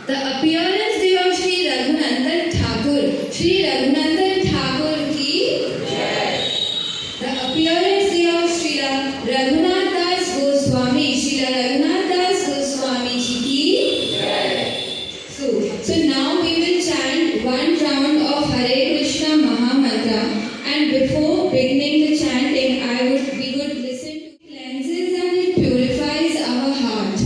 The appearance day of Sri Raghunandan Thakur. Sri Raghunandan Thakur ki. The appearance day of Sri Raghunath Das Goswami. Sri Raghunath Das Goswami ji ki. So now we will chant one round of Hare Krishna Maha Mantra, and before beginning the chanting, we would listen to cleanses and it purifies our heart.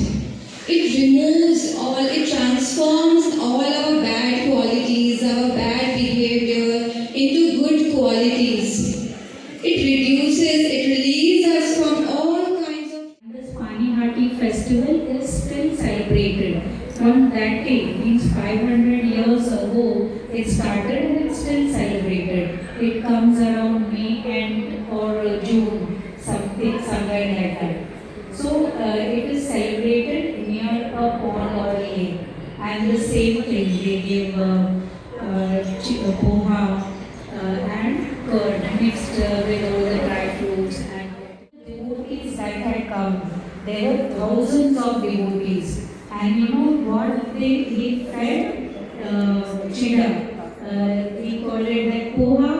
It removes all, it transforms all our bad qualities, our bad behavior into good qualities. It reduces, it relieves us from all kinds of. This Panihati festival is still celebrated. From that day, means 500 years ago, it started and it's still celebrated. It comes around May and or June, somewhere like that. So it is celebrated near a pond or a lake. And the same thing, they give poha and curd mixed with all the dry fruits. And devotees that had come, there were thousands of devotees. And you know what he fed? Chida. We call it like poha,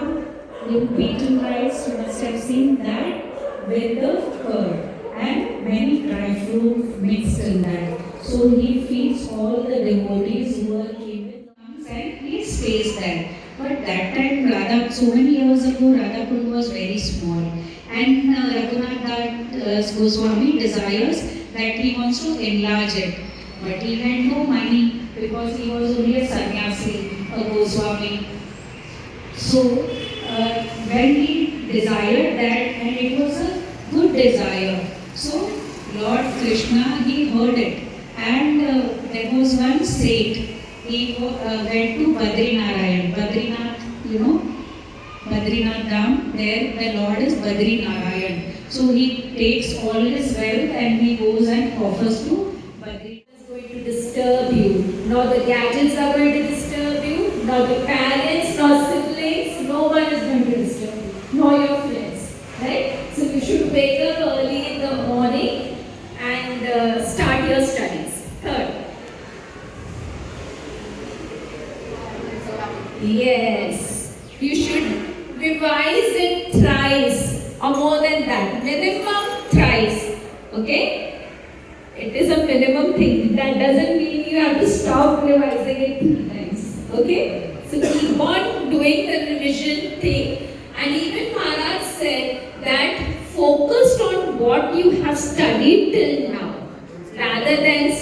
with beaten rice. You must have seen that with the curd and many dry fruits mixed in that. So he feeds all the devotees who are given comes and he stays there. But that time, so many years ago, Radhakund was very small. And Raghunath Das Goswami desires that he wants to enlarge it. But he had no money because he was only a sannyasi, a Goswami. So when he desired that, and it was a good desire, so Lord Krishna, he heard it. And there was one sage, he went to Badrinarayan. Badrinath, you know, Badrinath Dham, there the Lord is Badrinarayan. So he takes all his wealth and he goes and offers to Badrinath. Going to disturb you. Nor the gadgets are going to disturb you, nor the parents, nor siblings, no one is going to disturb you, nor your friends. Right? So you should wake up early in the morning and start your studies. Third. Yes. You should revise it thrice or more than that. Minimum thrice. Okay? It is a minimum thing. That doesn't mean you have to stop revising it 3 times. Okay? So keep on doing the revision thing. And even Maharaj said that focused on what you have studied till now, rather than